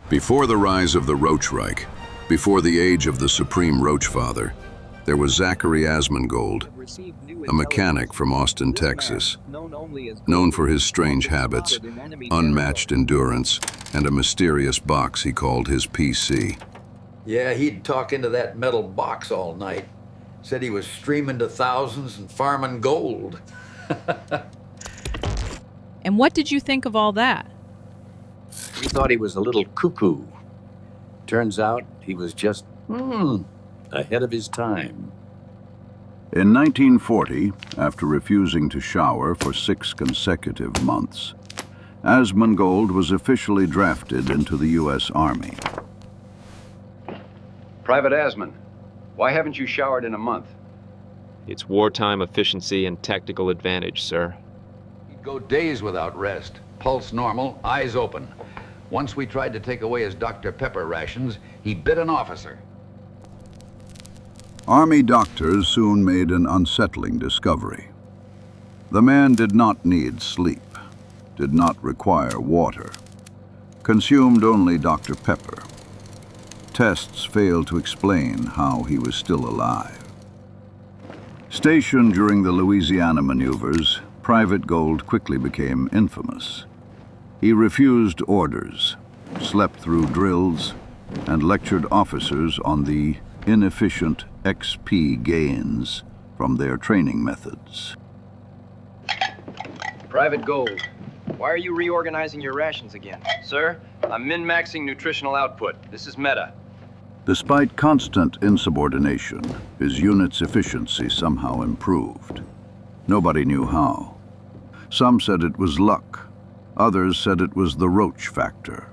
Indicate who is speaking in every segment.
Speaker 1: Before the rise of the Roach Reich, before the age of the Supreme Roach Father, there was Zachary Asmongold, a mechanic from Austin, Texas, known for his strange habits, unmatched endurance, and a mysterious box he called his PC.
Speaker 2: Yeah, he'd talk into that metal box all night. Said he was streaming to thousands and farming gold.
Speaker 3: And what did you think of all that?
Speaker 4: We thought he was a little cuckoo. Turns out he was just, ahead of his time.
Speaker 5: In 1940, after refusing to shower for 6 consecutive months, Asmongold was officially drafted into the U.S. Army.
Speaker 6: Private Asmon, why haven't you showered in a month?
Speaker 7: It's wartime efficiency and tactical advantage, sir.
Speaker 2: He'd go days without rest. Pulse normal, eyes open. Once we tried to take away his Dr. Pepper rations, he bit an officer.
Speaker 5: Army doctors soon made an unsettling discovery. The man did not need sleep, did not require water, consumed only Dr. Pepper. Tests failed to explain how he was still alive. Stationed during the Louisiana maneuvers, Private Gold quickly became infamous. He refused orders, slept through drills, and lectured officers on the inefficient XP gains from their training methods.
Speaker 6: Private Gold, why are you reorganizing your rations again? Sir, I'm min-maxing nutritional output. This is meta.
Speaker 5: Despite constant insubordination, his unit's efficiency somehow improved. Nobody knew how. Some said it was luck. Others said it was the Roach factor.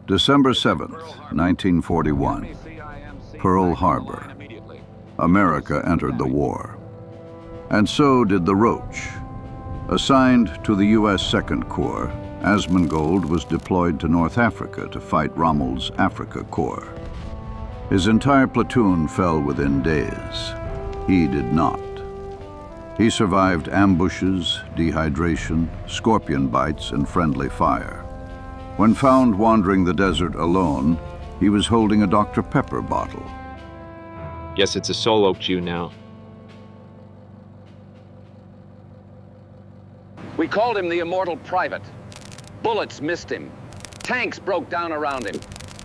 Speaker 5: December 7th, 1941, Pearl Harbor. America entered the war. And so did the Roach. Assigned to the U.S. Second Corps, Asmongold was deployed to North Africa to fight Rommel's Africa Corps. His entire platoon fell within days. He did not. He survived ambushes, dehydration, scorpion bites, and friendly fire. When found wandering the desert alone, he was holding a Dr. Pepper bottle.
Speaker 7: Guess it's a solo queue now.
Speaker 8: We called him the Immortal Private. Bullets missed him. Tanks broke down around him.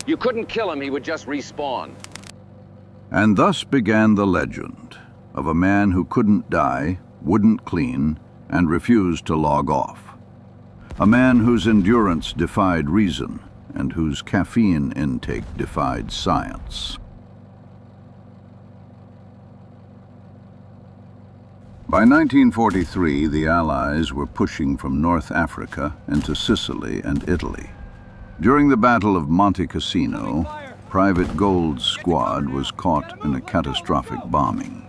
Speaker 8: You couldn't kill him, he would just respawn.
Speaker 5: And thus began the legend of a man who couldn't die, wouldn't clean, and refused to log off. A man whose endurance defied reason and whose caffeine intake defied science. By 1943, the Allies were pushing from North Africa into Sicily and Italy. During the Battle of Monte Cassino, Private Gold's squad was caught in a catastrophic bombing.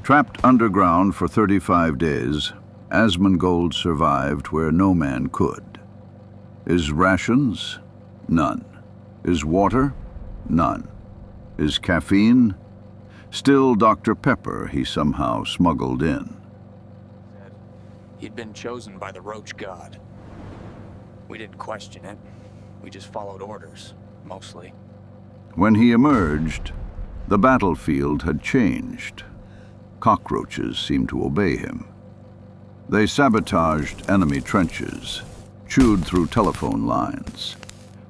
Speaker 5: Trapped underground for 35 days, Asmongold survived where no man could. His rations? None. His water? None. His caffeine? Still Dr. Pepper he somehow smuggled in.
Speaker 9: He'd been chosen by the Roach God. We didn't question it. We just followed orders, mostly.
Speaker 5: When he emerged, the battlefield had changed. Cockroaches seemed to obey him. They sabotaged enemy trenches, chewed through telephone lines,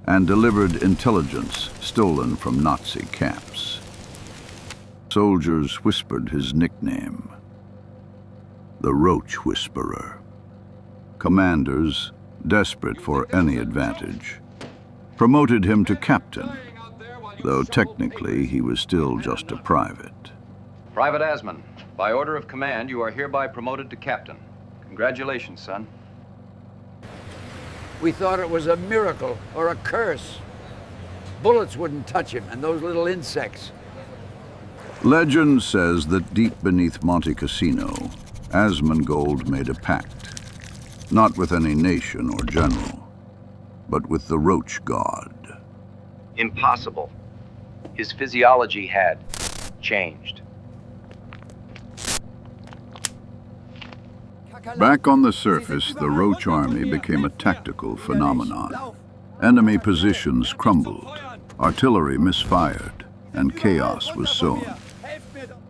Speaker 5: and delivered intelligence stolen from Nazi camps. Soldiers whispered his nickname, the Roach Whisperer. Commanders, desperate for any advantage, promoted him to captain, though technically he was still just a private.
Speaker 6: Private Asmon, by order of command, you are hereby promoted to captain. Congratulations, son.
Speaker 2: We thought it was a miracle or a curse. Bullets wouldn't touch him, and those little insects.
Speaker 5: Legend says that deep beneath Monte Cassino, Asmongold made a pact, not with any nation or general, but with the Roach God.
Speaker 6: Impossible. His physiology had changed.
Speaker 5: Back on the surface, the Roach Army became a tactical phenomenon. Enemy positions crumbled, artillery misfired, and chaos was sown.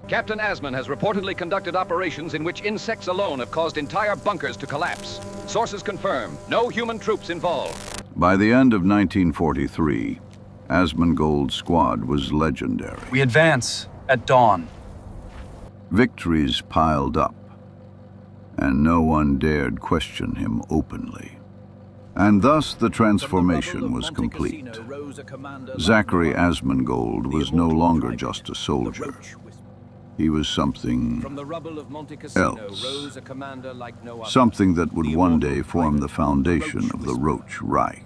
Speaker 8: Captain Asman has reportedly conducted operations in which insects alone have caused entire bunkers to collapse. Sources confirm, no human troops involved.
Speaker 5: By the end of 1943, Asmongold's squad was legendary.
Speaker 10: We advance at dawn.
Speaker 5: Victories piled up, and no one dared question him openly. And thus the transformation was complete. Zachary Asmongold was no longer just a soldier. He was something else. Something that would one day form the foundation of the WWII.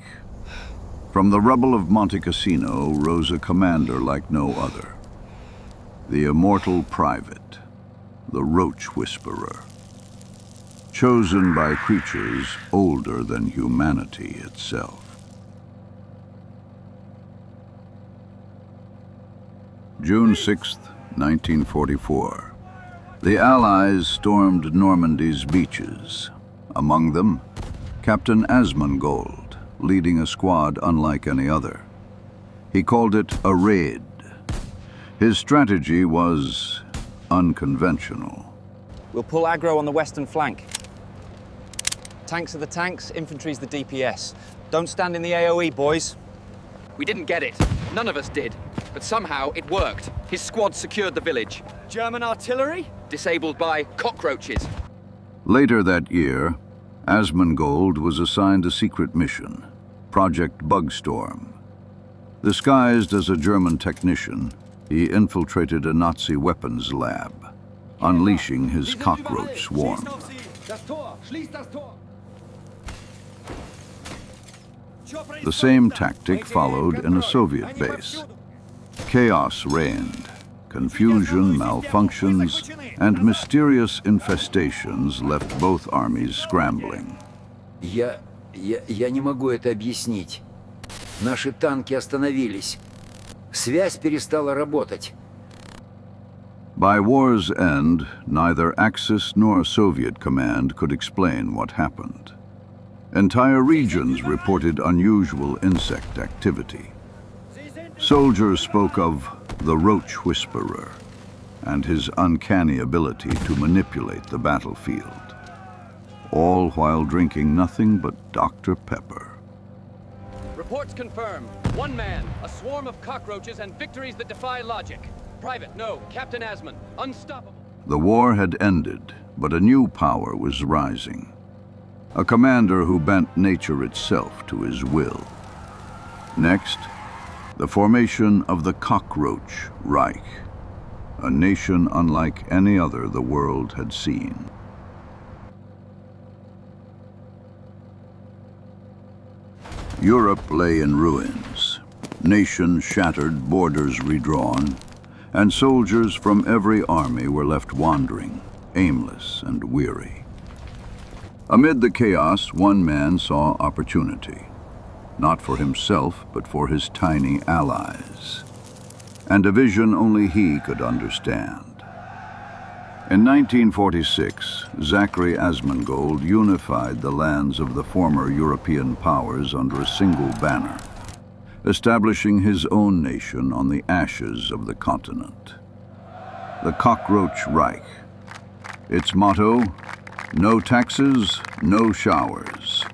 Speaker 5: From the rubble of Monte Cassino rose a commander like no other. The immortal private, the Roach Whisperer. Chosen by creatures older than humanity itself. June 6th, 1944. The Allies stormed Normandy's beaches. Among them, Captain Asmongold, leading a squad unlike any other. He called it a raid. His strategy was unconventional.
Speaker 11: We'll pull aggro on the western flank. Tanks are the tanks, infantry's the DPS. Don't stand in the AoE, boys.
Speaker 12: We didn't get it. None of us did. But somehow it worked. His squad secured the village.
Speaker 11: German artillery?
Speaker 12: Disabled by cockroaches.
Speaker 5: Later that year, Asmongold was assigned a secret mission, Project Bugstorm. Disguised as a German technician, he infiltrated a Nazi weapons lab, unleashing his cockroach swarm. The same tactic followed in a Soviet base. Chaos reigned. Confusion, malfunctions, and mysterious infestations left both armies scrambling.
Speaker 13: Я не могу это объяснить. Наши танки остановились. Связь перестала работать.
Speaker 5: By war's end, neither Axis nor Soviet command could explain what happened. Entire regions reported unusual insect activity. Soldiers spoke of the Roach Whisperer and his uncanny ability to manipulate the battlefield, all while drinking nothing but Dr. Pepper.
Speaker 12: Reports confirm. One man, a swarm of cockroaches, and victories that defy logic. Private, no. Captain Asman, unstoppable.
Speaker 5: The war had ended, but a new power was rising. A commander who bent nature itself to his will. Next, the formation of the Cockroach Reich, a nation unlike any other the world had seen. Europe lay in ruins, nation shattered, borders redrawn, and soldiers from every army were left wandering, aimless and weary. Amid the chaos, one man saw opportunity, not for himself, but for his tiny allies, and a vision only he could understand. In 1946, Zachary Asmongold unified the lands of the former European powers under a single banner, establishing his own nation on the ashes of the continent. The Cockroach Reich. Its motto, no taxes, no showers.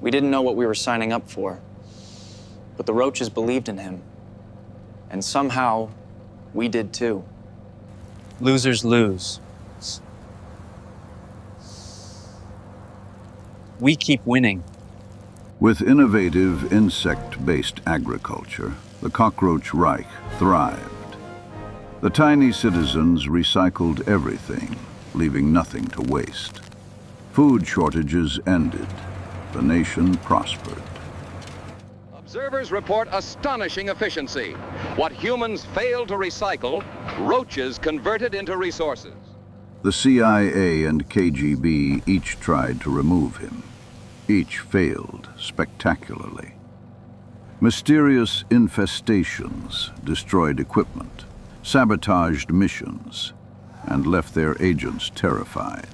Speaker 11: We didn't know what we were signing up for, but the roaches believed in him. And somehow, we did too. Losers lose. We keep winning.
Speaker 5: With innovative insect-based agriculture, the Cockroach Reich thrived. The tiny citizens recycled everything, leaving nothing to waste. Food shortages ended. The nation prospered.
Speaker 8: Observers report astonishing efficiency. What humans failed to recycle, roaches converted into resources.
Speaker 5: The CIA and KGB each tried to remove him. Each failed spectacularly. Mysterious infestations destroyed equipment, sabotaged missions, and left their agents terrified.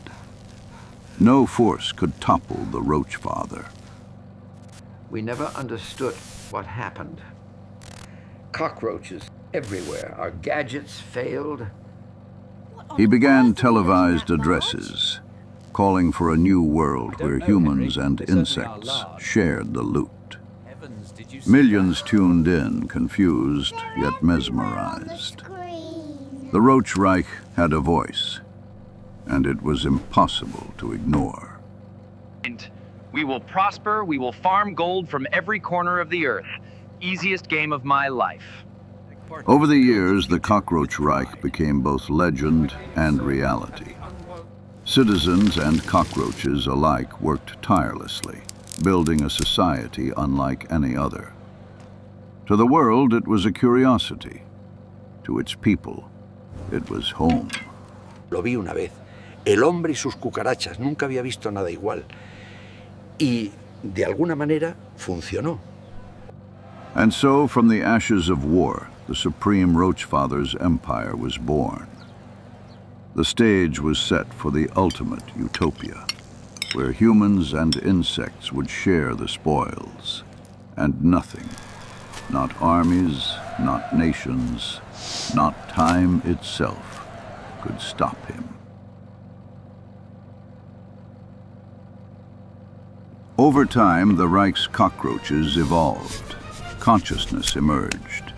Speaker 5: No force could topple the Roach Father.
Speaker 13: We never understood what happened. Cockroaches everywhere. Our gadgets failed.
Speaker 5: He began televised addresses, calling for a new world where humans and insects shared the loot. Millions tuned in, confused yet mesmerized. The Roach Reich had a voice, and it was impossible to ignore.
Speaker 6: We will prosper, we will farm gold from every corner of the earth. Easiest game of my life.
Speaker 5: Over the years, the Cockroach Reich became both legend and reality. Citizens and cockroaches alike worked tirelessly, building a society unlike any other. To the world, it was a curiosity. To its people, it was home.
Speaker 13: Lo vi una vez. El hombre y sus cucarachas. Nunca había visto nada igual. Y, de alguna manera, funcionó.
Speaker 5: And so, from the ashes of war, the Supreme Roach Father's empire was born. The stage was set for the ultimate utopia, where humans and insects would share the spoils, and nothing, not armies, not nations, not time itself, could stop him. Over time, the Reich's cockroaches evolved. Consciousness emerged.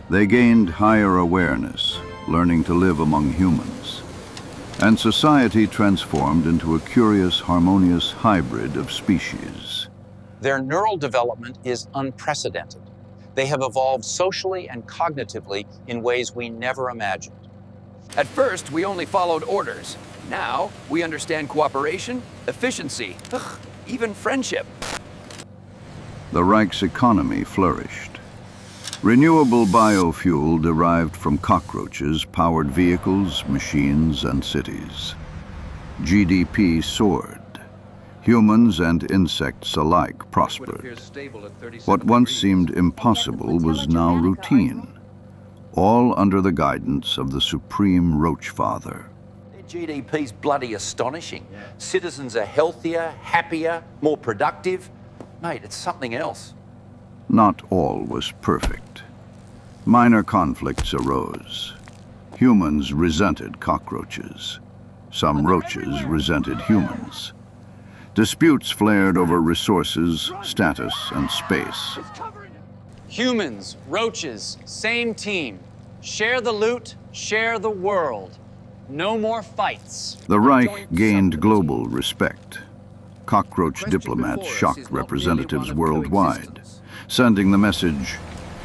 Speaker 5: They gained higher awareness, learning to live among humans. And society transformed into a curious, harmonious hybrid of species.
Speaker 11: Their neural development is unprecedented. They have evolved socially and cognitively in ways we never imagined.
Speaker 12: At first, we only followed orders. Now, we understand cooperation, efficiency, even friendship.
Speaker 5: The Reich's economy flourished. Renewable biofuel derived from cockroaches powered vehicles, machines, and cities. GDP soared. Humans and insects alike prospered. What once seemed impossible was now routine, all under the guidance of the Supreme Roach Father.
Speaker 4: GDP's bloody astonishing. Citizens are healthier, happier, more productive. Mate, it's something else.
Speaker 5: Not all was perfect. Minor conflicts arose. Humans resented cockroaches. Some roaches resented humans. Disputes flared over resources, status, and space.
Speaker 11: Humans, roaches, same team. Share the loot, share the world. No more fights.
Speaker 5: The Reich gained global respect. Cockroach diplomats shocked representatives worldwide, sending the message: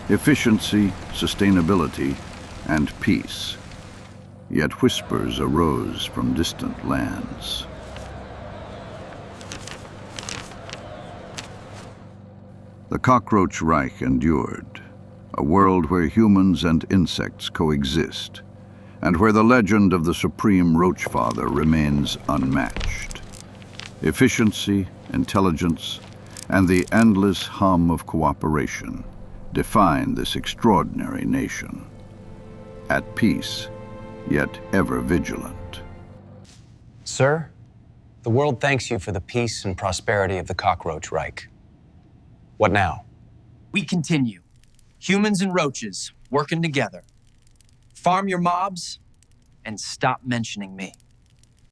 Speaker 5: efficiency, sustainability, and peace. Yet whispers arose from distant lands. The Cockroach Reich endured, a world where humans and insects coexist, and where the legend of the Supreme Roach Father remains unmatched. Efficiency, intelligence, and the endless hum of cooperation define this extraordinary nation. At peace, yet ever vigilant.
Speaker 11: Sir, the world thanks you for the peace and prosperity of the Cockroach Reich. What now?
Speaker 6: We continue. Humans and roaches working together. Farm your mobs and stop mentioning me.